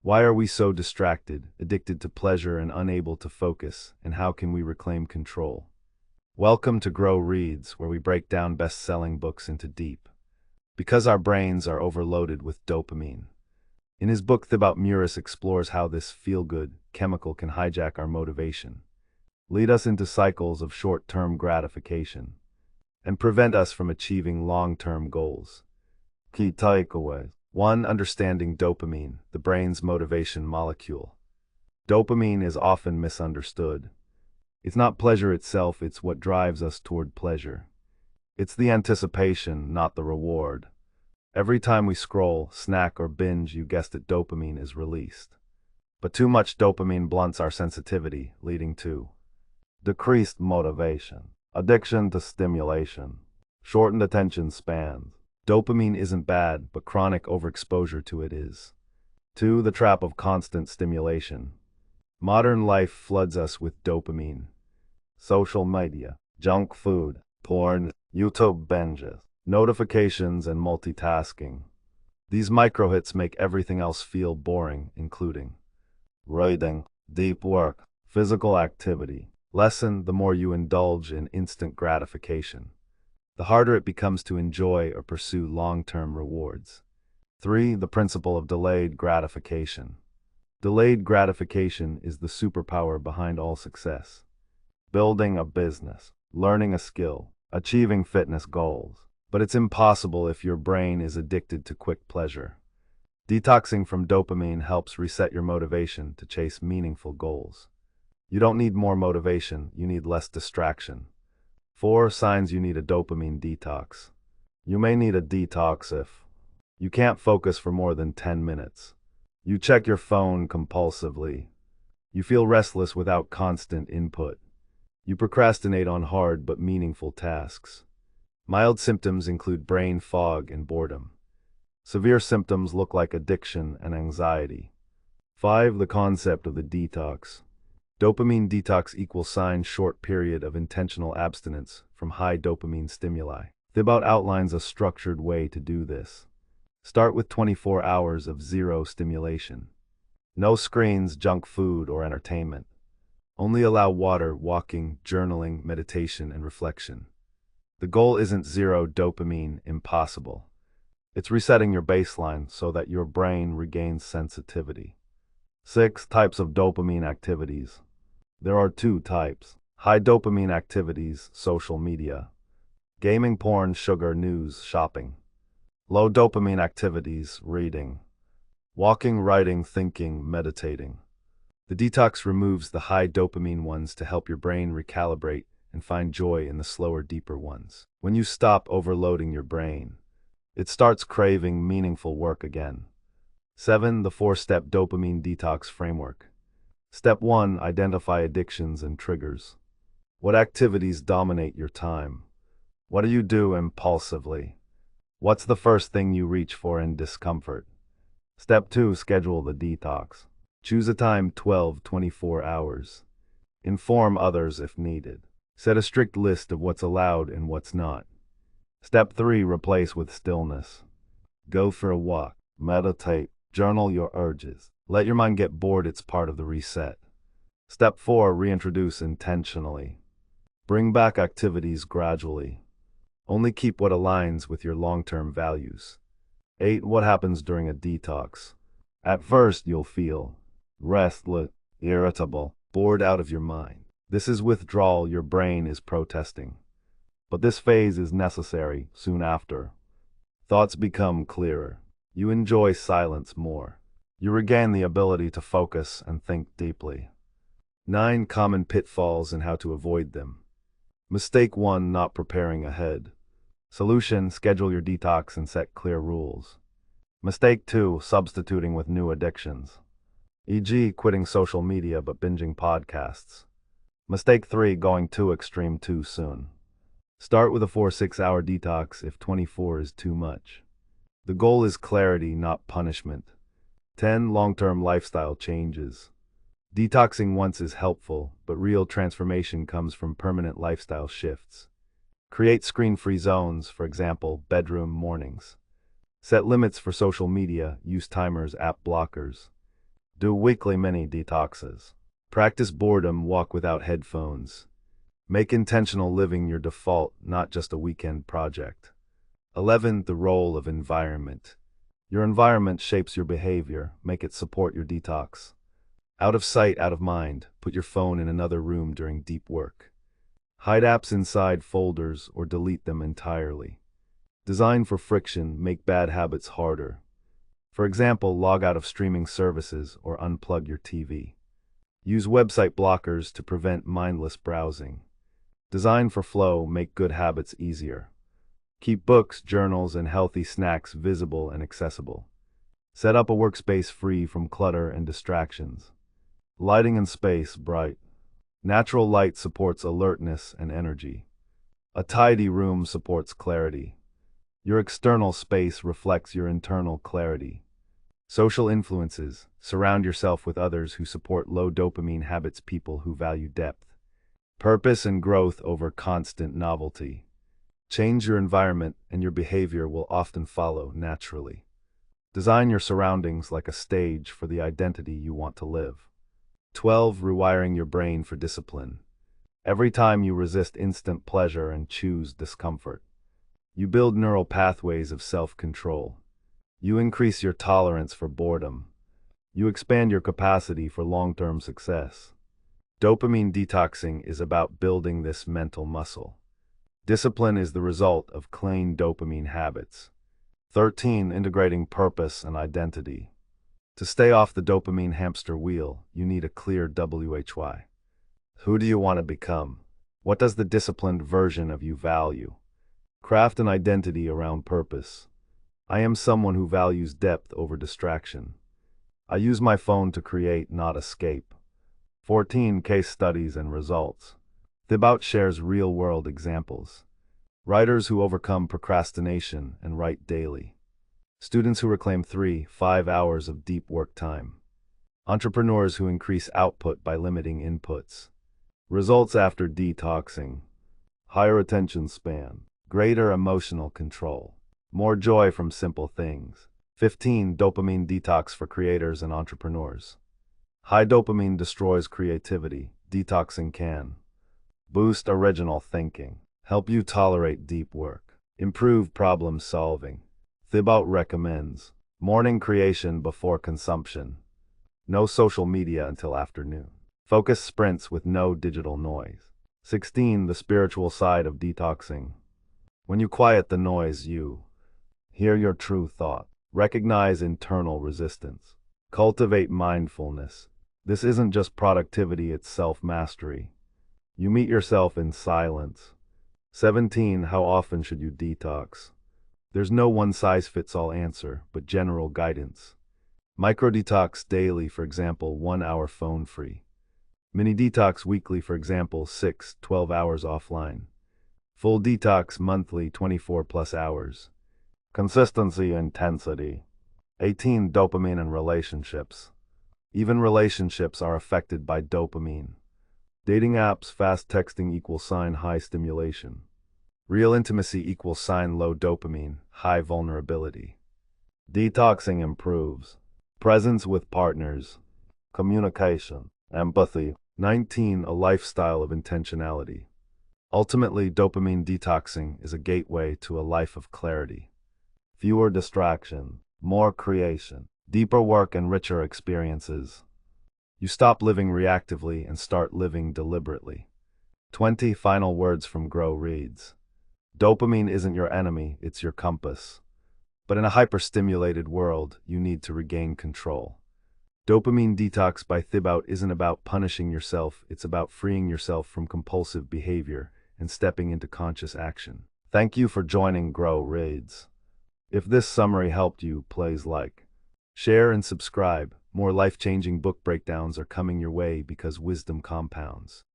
Why are we so distracted, addicted to pleasure and unable to focus, and how can we reclaim control? Welcome to Grow Reads, where we break down best-selling books into deep. Because our brains are overloaded with dopamine. In his book, Thibaut Muris explores how this feel-good chemical can hijack our motivation, lead us into cycles of short-term gratification, and prevent us from achieving long-term goals. Key takeaways. 1. Understanding dopamine, the brain's motivation molecule. Dopamine is often misunderstood. It's not pleasure itself, it's what drives us toward pleasure. It's the anticipation, not the reward. Every time we scroll, snack, or binge, you guessed it, dopamine is released. But too much dopamine blunts our sensitivity, leading to decreased motivation, addiction to stimulation, shortened attention spans. Dopamine isn't bad, but chronic overexposure to it is. 2. The trap of constant stimulation. Modern life floods us with dopamine. Social media, junk food, porn, YouTube binges, notifications, and multitasking. These microhits make everything else feel boring, including reading, deep work, physical activity. Lesson: the more you indulge in instant gratification, the harder it becomes to enjoy or pursue long-term rewards. 3. The principle of delayed gratification. Delayed gratification is the superpower behind all success. Building a business, learning a skill, achieving fitness goals. But it's impossible if your brain is addicted to quick pleasure. Detoxing from dopamine helps reset your motivation to chase meaningful goals. You don't need more motivation, you need less distraction. 4 signs you need a dopamine detox. You may need a detox if you can't focus for more than 10 minutes. You check your phone compulsively. You feel restless without constant input. You procrastinate on hard but meaningful tasks. Mild symptoms include brain fog and boredom. Severe symptoms look like addiction and anxiety. 5. The concept of the detox. Dopamine detox equals sign short period of intentional abstinence from high dopamine stimuli. Thibaut outlines a structured way to do this. Start with 24 hours of zero stimulation. No screens, junk food, or entertainment. Only allow water, walking, journaling, meditation, and reflection. The goal isn't zero dopamine, impossible. It's resetting your baseline so that your brain regains sensitivity. 6 types of dopamine activities. There are 2 types. High dopamine activities, social media, gaming, porn, sugar, news, shopping. Low dopamine activities, reading, walking, writing, thinking, meditating. The detox removes the high dopamine ones to help your brain recalibrate and find joy in the slower, deeper ones. When you stop overloading your brain, it starts craving meaningful work again. 7. The 4-step dopamine detox framework. Step 1. Identify addictions and triggers. What activities dominate your time? What do you do impulsively? What's the first thing you reach for in discomfort? Step 2. Schedule the detox. Choose a time, 12-24 hours. Inform others if needed. Set a strict list of what's allowed and what's not. Step 3. Replace with stillness. Go for a walk, meditate, journal your urges. Let your mind get bored, it's part of the reset. Step 4. Reintroduce intentionally. Bring back activities gradually. Only keep what aligns with your long-term values. 8. What happens during a detox? At first, you'll feel restless, irritable, bored out of your mind. This is withdrawal, your brain is protesting. But this phase is necessary soon after. Thoughts become clearer. You enjoy silence more. You regain the ability to focus and think deeply. 9 common pitfalls and how to avoid them. Mistake 1. Not preparing ahead. Solution: schedule your detox and set clear rules. Mistake 2. Substituting with new addictions, e.g., quitting social media but binging podcasts. Mistake 3. Going too extreme too soon. Start with a 4-6 hour detox if 24 is too much. The goal is clarity, not punishment. 10 long-term lifestyle changes. Detoxing once is helpful, but real transformation comes from permanent lifestyle shifts. Create screen-free zones, for example, bedroom mornings. Set limits for social media, use timers, app blockers. Do weekly mini detoxes. Practice boredom, walk without headphones. Make intentional living your default, not just a weekend project. 11. The role of environment. Your environment shapes your behavior. Make it support your detox. Out of sight, out of mind. Put your phone in another room during deep work. Hide apps inside folders or delete them entirely. Design for friction, make bad habits harder. For example, log out of streaming services or unplug your TV. Use website blockers to prevent mindless browsing. Design for flow, make good habits easier. Keep books, journals, and healthy snacks visible and accessible. Set up a workspace free from clutter and distractions. Lighting and space bright. Natural light supports alertness and energy. A tidy room supports clarity. Your external space reflects your internal clarity. Social influences. Surround yourself with others who support low dopamine habits, people who value depth. Purpose and growth over constant novelty. Change your environment and your behavior will often follow naturally. Design your surroundings like a stage for the identity you want to live. 12. Rewiring your brain for discipline. Every time you resist instant pleasure and choose discomfort, you build neural pathways of self-control. You increase your tolerance for boredom. You expand your capacity for long-term success. Dopamine detoxing is about building this mental muscle. Discipline is the result of clean dopamine habits. 13. Integrating purpose and identity. To stay off the dopamine hamster wheel, you need a clear WHY. Who do you want to become? What does the disciplined version of you value? Craft an identity around purpose. I am someone who values depth over distraction. I use my phone to create, not escape. 14. Case studies and results. Thibaut shares real-world examples. Writers who overcome procrastination and write daily. Students who reclaim 3-5 hours of deep work time. Entrepreneurs who increase output by limiting inputs. Results after detoxing. Higher attention span. Greater emotional control. More joy from simple things. 15. Dopamine detox for creators and entrepreneurs. High dopamine destroys creativity. Detoxing can boost original thinking, help you tolerate deep work, improve problem solving. Thibaut recommends morning creation before consumption. No social media until afternoon. Focus sprints with no digital noise. 16. The spiritual side of detoxing. When you quiet the noise, you hear your true thought. Recognize internal resistance. Cultivate mindfulness. This isn't just productivity, it's self-mastery. You meet yourself in silence. 17. How often should you detox? There's no one-size-fits-all answer, but general guidance. Micro-detox daily, for example, 1 hour phone-free. Mini-detox weekly, for example, 6-12 hours offline. Full detox monthly, 24+ hours. Consistency, intensity. 18. Dopamine and relationships. Even relationships are affected by dopamine. Dating apps, fast texting equals sign high stimulation. Real intimacy equals sign low dopamine, high vulnerability. Detoxing improves presence with partners, communication, empathy. 19. A lifestyle of intentionality. Ultimately, dopamine detoxing is a gateway to a life of clarity. Fewer distractions, more creation, deeper work and richer experiences. You stop living reactively and start living deliberately. 20. Final words from Grow Reads. Dopamine isn't your enemy, it's your compass. But in a hyperstimulated world, you need to regain control. Dopamine Detox by Thibaut isn't about punishing yourself, it's about freeing yourself from compulsive behavior and stepping into conscious action. Thank you for joining Grow Reads. If this summary helped you, please like, share, and subscribe. More life-changing book breakdowns are coming your way because wisdom compounds.